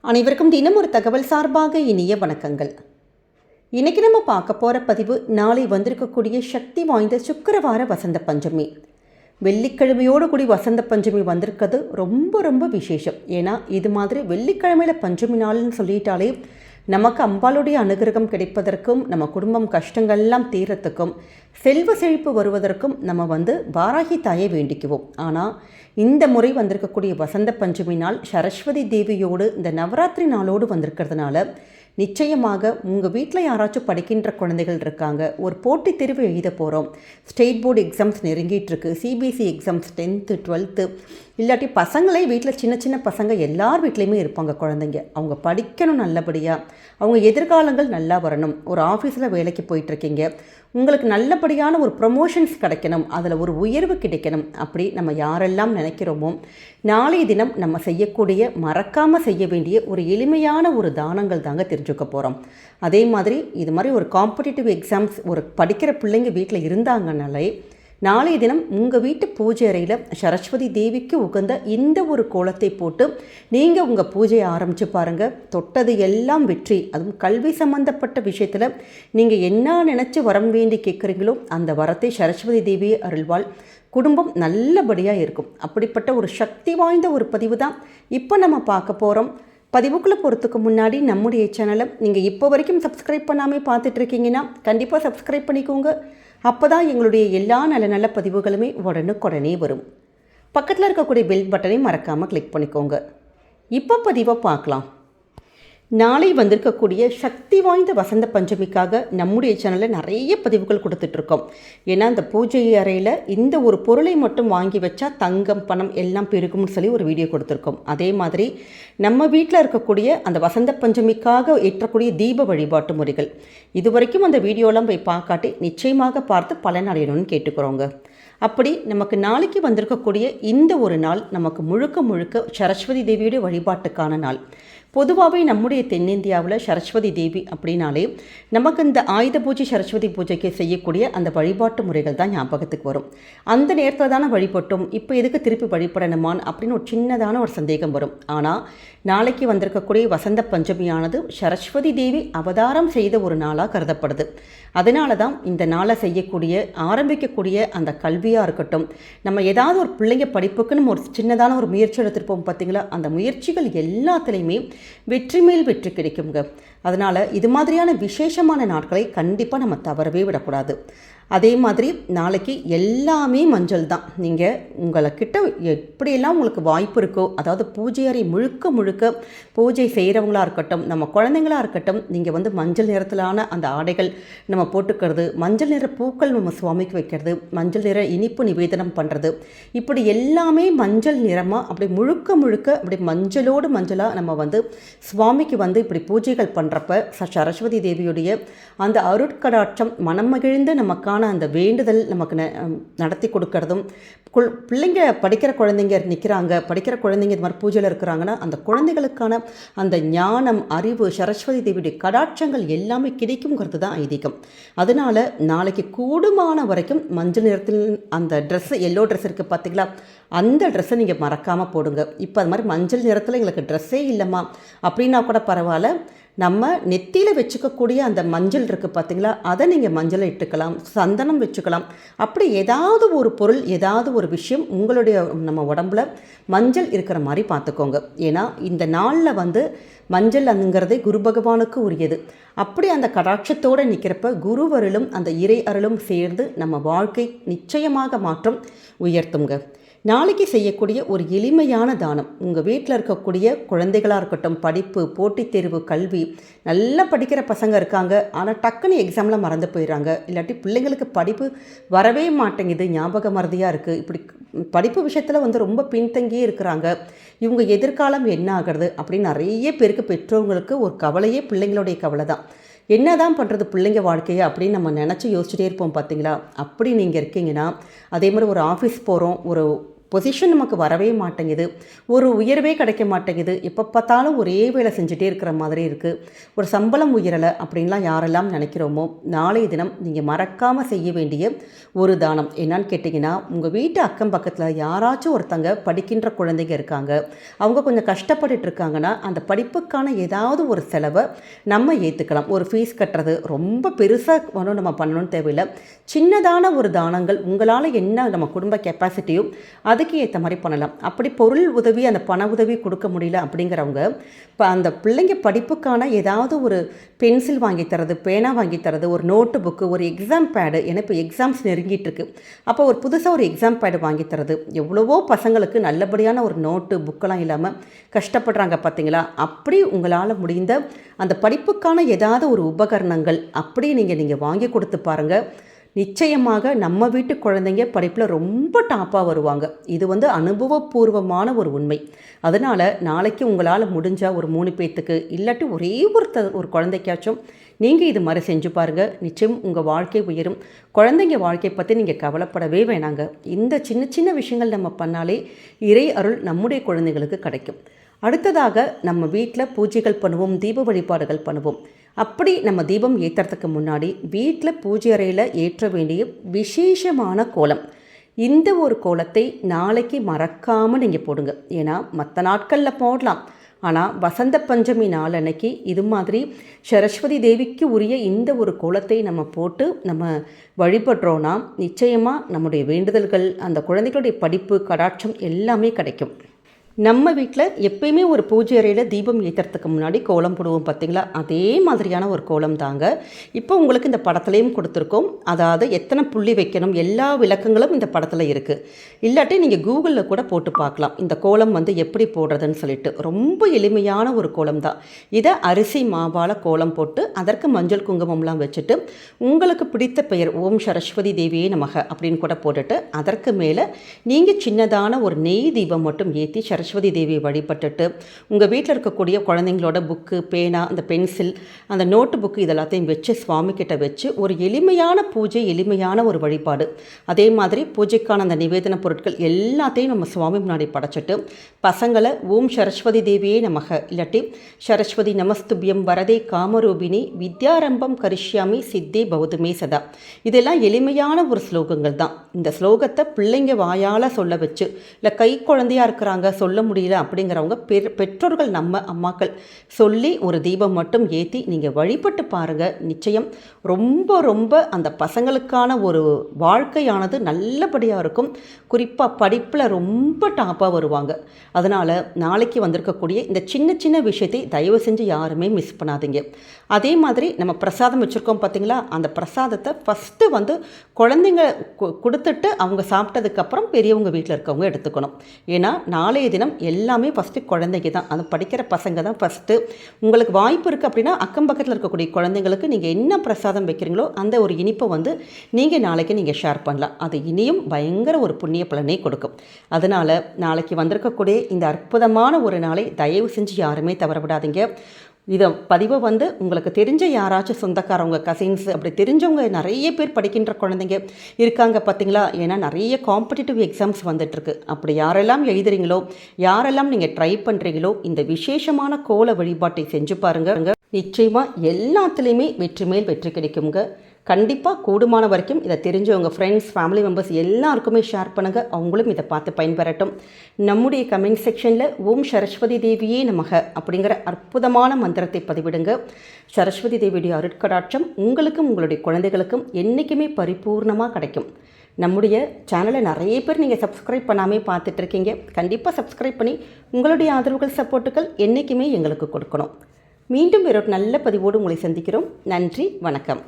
அனைவருக்கும் தினம் ஒரு தகவல் சார்பாக இனிய வணக்கங்கள். இன்றைக்கி நம்ம பார்க்க போகிற பதிவு நாளை வந்திருக்கக்கூடிய சக்தி வாய்ந்த சுக்கிரவார வசந்த பஞ்சமி. வெள்ளிக்கிழமையோடு கூடி வசந்த பஞ்சமி வந்திருக்கிறது ரொம்ப ரொம்ப விசேஷம். ஏன்னா இது மாதிரி வெள்ளிக்கிழமையில் பஞ்சமி நாள்னு சொல்லிட்டாலே நமக்கு அம்பாளுடைய அனுகிரகம் கிடைப்பதற்கும் நம்ம குடும்பம் கஷ்டங்கள்லாம் தீரத்துக்கும் செல்வ செழிப்பு வருவதற்கும் நம்ம வாராகி தாயை வேண்டிக்குவோம். ஆனால் இந்த முறை வந்திருக்கக்கூடிய வசந்த பஞ்சமி நாள் சரஸ்வதி தேவியோடு இந்த நவராத்திரி நாளோடு வந்திருக்கிறதுனால நிச்சயமாக உங்கள் வீட்டில் யாராச்சும் படிக்கின்ற குழந்தைகள் இருக்காங்க, ஒரு போட்டித் தேர்வு எழுத போகிறோம், ஸ்டேட் போர்டு எக்ஸாம்ஸ் நெருங்கிட்டுருக்கு, சிபிஎஸ்சி எக்ஸாம்ஸ் 10th 12th, இல்லாட்டி பசங்களே வீட்டில் சின்ன சின்ன பசங்க எல்லார் வீட்லேயுமே இருப்பாங்க குழந்தைங்க. அவங்க படிக்கணும் நல்லபடியாக, அவங்க எதிர்காலங்கள் நல்லா வரணும். ஒரு ஆஃபீஸில் வேலைக்கு போயிட்டுருக்கீங்க, உங்களுக்கு நல்லபடியான ஒரு ப்ரொமோஷன்ஸ் கிடைக்கணும், அதில் ஒரு உயர்வு கிடைக்கணும், அப்படி நம்ம யாரெல்லாம் நினைக்கிறோமோ நாளைய தினம் நம்ம செய்யக்கூடிய மறக்காமல் செய்ய வேண்டிய ஒரு எளிமையான ஒரு தானங்கள் தாங்க தெரிஞ்சுக்க போகிறோம். அதே மாதிரி இது மாதிரி ஒரு காம்படிட்டிவ் எக்ஸாம்ஸ் ஒரு படிக்கிற பிள்ளைங்க வீட்டில் இருந்தாங்கனாலே நாளைய தினம் உங்கள் வீட்டு பூஜை அறையில் சரஸ்வதி தேவிக்கு உகந்த இந்த ஒரு கோலத்தை போட்டு நீங்கள் உங்கள் பூஜையை ஆரம்பித்து பாருங்கள். தொட்டது எல்லாம் வெற்றி. அதுவும் கல்வி சம்பந்தப்பட்ட விஷயத்தில் நீங்கள் என்ன நினச்சி வரம் வேண்டி கேட்குறீங்களோ அந்த வரத்தை சரஸ்வதி தேவியை அருள்வாள். குடும்பம் நல்லபடியாக இருக்கும். அப்படிப்பட்ட ஒரு சக்தி வாய்ந்த ஒரு பதிவு தான் இப்போ நம்ம பார்க்க போகிறோம். பதிவுக்குள்ளே போகிறதுக்கு முன்னாடி நம்முடைய சேனலை நீங்கள் இப்போ வரைக்கும் சப்ஸ்கிரைப் பண்ணாமல் பார்த்துட்ருக்கீங்கன்னா கண்டிப்பாக சப்ஸ்கிரைப் பண்ணிக்கோங்க. அப்போ தான் எங்களுடைய எல்லா நல்ல நல்ல பதிவுகளுமே உடனுக்குடனே வரும். பக்கத்தில் இருக்கக்கூடிய பெல் பட்டனை மறக்காமல் கிளிக் பண்ணிக்கோங்க. இப்போ பதிவை பார்க்கலாம். நாளை வந்திருக்கக்கூடிய சக்தி வாய்ந்த வசந்த பஞ்சமிக்காக நம்முடைய சேனலில் நிறைய பதிவுகள் கொடுத்துட்ருக்கோம். ஏன்னா அந்த பூஜை அறையில் இந்த ஒரு பொருளை மட்டும் வாங்கி வச்சா தங்கம் பணம் எல்லாம் பெருகும்னு சொல்லி ஒரு வீடியோ கொடுத்துருக்கோம். அதே மாதிரி நம்ம வீட்டில் இருக்கக்கூடிய அந்த வசந்த பஞ்சமிக்காக ஏற்றக்கூடிய தீப வழிபாட்டு முறைகள் இதுவரைக்கும் அந்த வீடியோலாம் போய் பார்க்காட்டி நிச்சயமாக பார்த்து பலன் அடையணும்னு கேட்டுக்கிறோங்க. அப்படி நமக்கு நாளைக்கு வந்திருக்கக்கூடிய இந்த ஒரு நாள் நமக்கு முழுக்க முழுக்க சரஸ்வதி தேவியுடைய வழிபாட்டுக்கான நாள். பொதுவாகவே நம்முடைய தென்னிந்தியாவில் சரஸ்வதி தேவி அப்படின்னாலே நமக்கு இந்த ஆயுத பூஜை சரஸ்வதி பூஜைக்கு செய்யக்கூடிய அந்த வழிபாட்டு முறைகள் தான் ஞாபகத்துக்கு வரும். அந்த நேரத்தில் தானே வழிபட்டோம், இப்போ எதுக்கு திருப்பி வழிபடணுமான் அப்படின்னு ஒரு சின்னதான ஒரு சந்தேகம் வரும். ஆனால் நாளைக்கு வந்திருக்கக்கூடிய வசந்த பஞ்சமியானது சரஸ்வதி தேவி அவதாரம் செய்த ஒரு நாளாக கருதப்படுது. அதனால தான் இந்த நாளை செய்யக்கூடிய ஆரம்பிக்கக்கூடிய அந்த கல்வியாக இருக்கட்டும், நம்ம ஏதாவது ஒரு பிள்ளைங்க படிப்புக்கு நம்ம ஒரு சின்னதான ஒரு முயற்சி எடுத்துருப்போம் பார்த்தீங்களா, அந்த முயற்சிகள் எல்லாத்துலேயுமே வெற்றி மேல் வெற்றி கிடைக்குங்க. அதனால் இது மாதிரியான விசேஷமான நாட்களை கண்டிப்பாக நம்ம தவறவே விடக்கூடாது. அதே மாதிரி நாளைக்கு எல்லாமே மஞ்சள் தான். நீங்கள் உங்கள்கிட்ட எப்படியெல்லாம் உங்களுக்கு வாய்ப்பு இருக்கோ, அதாவது பூஜை அறை முழுக்க முழுக்க பூஜை செய்கிறவங்களாக இருக்கட்டும், நம்ம குழந்தைங்களாக இருக்கட்டும், நீங்கள் மஞ்சள் நிறத்திலான அந்த ஆடைகள் நம்ம போட்டுக்கிறது, மஞ்சள் நிற பூக்கள் நம்ம சுவாமிக்கு வைக்கிறது, மஞ்சள் நிற இனிப்பு நிவேதனம் பண்ணுறது, இப்படி எல்லாமே மஞ்சள் நிறமாக அப்படி முழுக்க முழுக்க அப்படி மஞ்சளோடு மஞ்சளாக நம்ம சுவாமிக்கு இப்படி பூஜைகள் பண்ணுறப்ப சரஸ்வதி தேவியுடைய அந்த அருட்கடாட்சம் மனம் மகிழ்ந்து நமக்கான அந்த வேண்டுதல் நமக்கு நடத்தி கொடுக்கறதும், பிள்ளைங்க படிக்கிற குழந்தைங்க நிற்கிறாங்க, படிக்கிற குழந்தைங்க இது மாதிரி பூஜையில் இருக்கிறாங்கன்னா அந்த குழந்தைகளுக்கான அந்த ஞானம் அறிவு சரஸ்வதி தேவியுடைய கடாட்சங்கள் எல்லாமே கிடைக்குங்கிறது தான் ஐதீகம். அதனால் நாளைக்கு கூடுமான வரைக்கும் மஞ்சள் நிறத்தில் அந்த ட்ரெஸ்ஸு எல்லோ ட்ரெஸ் இருக்குது பார்த்தீங்களா, அந்த ட்ரெஸ்ஸை நீங்கள் மறக்காமல் போடுங்க. இப்போ அது மாதிரி மஞ்சள் நிறத்தில் எங்களுக்கு ட்ரெஸ்ஸே இல்லைம்மா அப்படின்னா கூட பரவாயில்ல, நம்ம நெத்தியில் வச்சுக்கக்கூடிய அந்த மஞ்சள் இருக்குது பார்த்தீங்களா, அதை நீங்கள் மஞ்சளை இட்டுக்கலாம், சந்தனம் வச்சுக்கலாம். அப்படி ஏதாவது ஒரு பொருள் ஏதாவது ஒரு விஷயம் உங்களுடைய நம்ம உடம்புல மஞ்சள் இருக்கிற மாதிரி பார்த்துக்கோங்க. ஏன்னா இந்த நாளில் மஞ்சள் அங்கிறதே குரு பகவானுக்கு உரியது. அப்படி அந்த கடாட்சத்தோடு நிற்கிறப்ப குருவருளும் அந்த இறை அருளும் சேர்ந்து நம்ம வாழ்க்கை நிச்சயமாக மாற்றம் உயர்த்துங்க. நாளைக்கு செய்யக்கூடிய ஒரு எளிமையான தானம், உங்கள் வீட்டில் இருக்கக்கூடிய குழந்தைகளாக இருக்கட்டும், படிப்பு போட்டித் தேர்வு கல்வி நல்லா படிக்கிற பசங்க இருக்காங்க, ஆனால் டக்குன்னு எக்ஸாமில் மறந்து போயிடுறாங்க, இல்லாட்டி பிள்ளைங்களுக்கு படிப்பு வரவே மாட்டேங்குது, ஞாபக மறதியாக இருக்குது, இப்படி படிப்பு விஷயத்தில் ரொம்ப பின்தங்கியே இருக்கிறாங்க, இவங்க எதிர்காலம் என்ன ஆகிறது அப்படின்னு நிறைய பேருக்கு பெற்றோர்களுக்கு ஒரு கவலையே பிள்ளைங்களுடைய கவலை தான். என்ன தான் பண்ணுறது பிள்ளைங்க வாழ்க்கையை அப்படின்னு நம்ம நினச்சி யோசிச்சுட்டே இருப்போம் பார்த்தீங்களா. அப்படி நீங்கள் இருக்கீங்கன்னா, அதே மாதிரி ஒரு ஆஃபீஸ் போகிறோம், ஒரு பொசிஷன் நமக்கு வரவே மாட்டேங்குது, ஒரு உயர்வே கிடைக்க மாட்டேங்குது, எப்போ பார்த்தாலும் ஒரே வேலை செஞ்சுட்டே இருக்கிற மாதிரி இருக்குது, ஒரு சம்பளம் உயரலை அப்படின்லாம் யாரெல்லாம் நினைக்கிறோமோ, நாளைய தினம் நீங்கள் மறக்காமல் செய்ய வேண்டிய ஒரு தானம் என்னன்னு கேட்டிங்கன்னா, உங்கள் வீட்டு அக்கம் பக்கத்தில் யாராச்சும் ஒருத்தங்க படிக்கின்ற குழந்தைங்க இருக்காங்க, அவங்க கொஞ்சம் கஷ்டப்பட்டுட்டு இருக்காங்கன்னா அந்த படிப்புக்கான ஏதாவது ஒரு செலவை நம்ம ஏற்றுக்கலாம். ஒரு ஃபீஸ் கட்டுறது ரொம்ப பெருசாக ஒன்றும் நம்ம பண்ணணும்னு தேவையில்லை. சின்னதான ஒரு தானங்கள் உங்களால் என்ன நம்ம குடும்ப கெப்பாசிட்டியும் அதுக்கு ஏற்ற மாதிரி பண்ணலாம். அப்படி பொருள் உதவி அந்த பண உதவி கொடுக்க முடியல அப்படிங்கிறவங்க இப்போ அந்த பிள்ளைங்க படிப்புக்கான ஏதாவது ஒரு பென்சில் வாங்கி தரது, பேனா வாங்கி தரது, ஒரு நோட்டு புக்கு, ஒரு எக்ஸாம் பேடு, ஏன்னா இப்போ எக்ஸாம்ஸ் நெருங்கிட்டு இருக்கு, அப்போ ஒரு புதுசாக ஒரு எக்ஸாம் பேடு வாங்கி தரது, எவ்வளவோ பசங்களுக்கு நல்லபடியான ஒரு நோட்டு புக்கெல்லாம் இல்லாமல் கஷ்டப்படுறாங்க பார்த்தீங்களா? அப்படி உங்களால் முடிந்த அந்த படிப்புக்கான ஏதாவது ஒரு உபகரணங்கள் அப்படி நீங்கள் வாங்கி கொடுத்து பாருங்கள். நிச்சயமாக நம்ம வீட்டு குழந்தைங்க படிப்பில் ரொம்ப டாப்பாக வருவாங்க. இது அனுபவபூர்வமான ஒரு உண்மை. அதனால் நாளைக்கு உங்களால் முடிஞ்சால் ஒரு 3 பேர்த்துக்கு இல்லாட்டி ஒரே ஒரு குழந்தைக்காச்சும் நீங்கள் இது மாதிரி செஞ்சு பாருங்கள். நிச்சயம் உங்கள் வாழ்க்கை உயரும். குழந்தைங்க வாழ்க்கையை பற்றி நீங்கள் கவலைப்படவே வேணாங்க. இந்த சின்ன சின்ன விஷயங்கள் நம்ம பண்ணாலே இறை அருள் நம்முடைய குழந்தைகளுக்கு கிடைக்கும். அடுத்ததாக நம்ம வீட்டில் பூஜைகள் பண்ணுவோம், தீப வழிபாடுகள் பண்ணுவோம். அப்படி நம்ம தீபம் ஏற்றுறதுக்கு முன்னாடி வீட்டில் பூஜை அறையில் ஏற்ற வேண்டிய விசேஷமான கோலம், இந்த ஒரு கோலத்தை நாளைக்கு மறக்காமல் நீங்கள் போடுங்க. ஏன்னா மற்ற நாட்களில் போடலாம், ஆனால் வசந்த பஞ்சமி நாள் அன்னைக்கு இது மாதிரி சரஸ்வதி தேவிக்கு உரிய இந்த ஒரு கோலத்தை நம்ம போட்டு நம்ம வழிபடுறோன்னா நிச்சயமாக நம்முடைய வேண்டுதல்கள், அந்த குழந்தைகளுடைய படிப்பு கடாட்சம் எல்லாமே கிடைக்கும். நம்ம வீட்டில் எப்பயுமே ஒரு பூஜை அறையில் தீபம் ஏற்றுறதுக்கு முன்னாடி கோலம் போடுவோம் பார்த்தீங்களா? அதே மாதிரியான ஒரு கோலம் தாங்க இப்போ உங்களுக்கு இந்த படத்துலையும் கொடுத்துருக்கோம். அதாவது எத்தனை புள்ளி வைக்கணும் எல்லா விளக்கங்களும் இந்த படத்தில் இருக்குது. இல்லாட்டி நீங்கள் கூகுளில் கூட போட்டு பார்க்கலாம் இந்த கோலம் எப்படி போடுறதுன்னு சொல்லிட்டு. ரொம்ப எளிமையான ஒரு கோலம் தான். இதை அரிசி மாவால் கோலம் போட்டு அதற்கு மஞ்சள் குங்குமம்லாம் வச்சுட்டு உங்களுக்கு பிடித்த பெயர் ஓம் சரஸ்வதி தேவியே நமக அப்படின்னு கூட போட்டுட்டு அதற்கு மேலே நீங்கள் சின்னதான ஒரு நெய் தீபம் மட்டும் ஏற்றி சரஸ்வதி தேவியை வழிபட்டுட்டு உங்கள் வீட்டில் இருக்கக்கூடிய குழந்தைங்களோட புக்கு, பேனா, அந்த பென்சில், அந்த நோட்டு புக்கு இதெல்லாத்தையும் வச்சு சுவாமி கிட்ட வச்சு ஒரு எளிமையான பூஜை, எளிமையான ஒரு வழிபாடு. அதே மாதிரி பூஜைக்கான அந்த நிவேதன பொருட்கள் எல்லாத்தையும் நம்ம சுவாமி முன்னாடி படைச்சிட்டு பசங்களை ஓம் சரஸ்வதி தேவியே நமக இல்லாட்டி சரஸ்வதி நமஸ்துபியம் வரதே காமரூபிணி வித்யாரம்பம் கரிஷ்யாமி சித்தே பௌதமே சதா, இதெல்லாம் எளிமையான ஒரு ஸ்லோகங்கள் தான். இந்த ஸ்லோகத்தை பிள்ளைங்க வாயால் சொல்ல வச்சு, இல்லை கை குழந்தையாக இருக்கிறாங்க சொல்ல முடியல அப்படிங்கிறவங்க பெற்றோர்கள் நம்ம அம்மாக்கள் சொல்லி ஒரு தீபம் மட்டும் ஏற்றி நீங்கள் வழிபட்டு பாருங்கள். நிச்சயம் ரொம்ப ரொம்ப அந்த பசங்களுக்கான ஒரு வாழ்க்கையானது நல்லபடியாக இருக்கும். குறிப்பாக படிப்பில் ரொம்ப டாப்பாக வருவாங்க. அதனால் நாளைக்கு வந்திருக்கக்கூடிய இந்த சின்ன சின்ன விஷயத்தை தயவு செஞ்சு யாருமே மிஸ் பண்ணாதீங்க. அதே மாதிரி நம்ம பிரசாதம் வச்சுருக்கோம் பார்த்தீங்களா? அந்த பிரசாதத்தை ஃபஸ்ட்டு குழந்தைங்க கொடுத்துட்டு அவங்க சாப்பிட்டதுக்கப்புறம் பெரியவங்க வீட்டில் இருக்கவங்க எடுத்துக்கணும். ஏன்னா நாளைய தினம் எல்லாமே ஃபஸ்ட்டு குழந்தைங்க தான், அது படிக்கிற பசங்க தான் ஃபஸ்ட்டு. உங்களுக்கு வாய்ப்பு இருக்குது அப்படின்னா அக்கம் பக்கத்தில் இருக்கக்கூடிய குழந்தைங்களுக்கு நீங்கள் என்ன பிரசாதம் வைக்கிறீங்களோ அந்த ஒரு இனிப்பை நீங்கள் நாளைக்கு நீங்கள் ஷேர் பண்ணலாம். அது இனியும் பயங்கர ஒரு புண்ணிய பலனை கொடுக்கும். அதனால் நாளைக்கு வந்திருக்கக்கூடிய இந்த அற்புதமான ஒரு நாளை தயவு செஞ்சு யாருமே தவற விடாதீங்க. இதை பதிவை உங்களுக்கு தெரிஞ்ச யாராச்சும் சொந்தக்காரவங்க, கசின்ஸ், அப்படி தெரிஞ்சவங்க நிறைய பேர் படிக்கின்ற குழந்தைங்க இருக்காங்க பார்த்தீங்களா? ஏன்னா நிறைய காம்படிட்டிவ் எக்ஸாம்ஸ் வந்துட்டுருக்கு. அப்படி யாரெல்லாம் எழுதுறீங்களோ, யாரெல்லாம் நீங்கள் ட்ரை பண்ணுறீங்களோ இந்த விசேஷமான கோல வழிபாட்டை செஞ்சு பாருங்கள். நிச்சயமாக எல்லாத்துலேயுமே வெற்றி மேல் வெற்றி கிடைக்குங்க. கண்டிப்பாக கூடுமான வரைக்கும் இதை தெரிஞ்சவங்க ஃப்ரெண்ட்ஸ், ஃபேமிலி மெம்பர்ஸ் எல்லாருக்குமே ஷேர் பண்ணுங்கள். அவங்களும் இதை பார்த்து பயன்பெறட்டும். நம்முடைய கமெண்ட் செக்ஷனில் ஓம் சரஸ்வதி தேவியே நமக அப்படிங்கிற அற்புதமான மந்திரத்தை பதிவிடுங்க. சரஸ்வதி தேவியுடைய அருட்கடாட்சம் உங்களுக்கும் உங்களுடைய குழந்தைகளுக்கும் என்றைக்குமே பரிபூர்ணமாக கிடைக்கும். நம்முடைய சேனலை நிறைய பேர் நீங்கள் சப்ஸ்கிரைப் பண்ணாமல் பார்த்துட்ருக்கீங்க. கண்டிப்பாக சப்ஸ்கிரைப் பண்ணி உங்களுடைய ஆதரவுகள், சப்போர்ட்டுகள் என்றைக்குமே எங்களுக்கு கொடுக்கணும். மீண்டும் வேறொரு நல்ல பதிவோடு உங்களை சந்திக்கிறோம். நன்றி, வணக்கம்.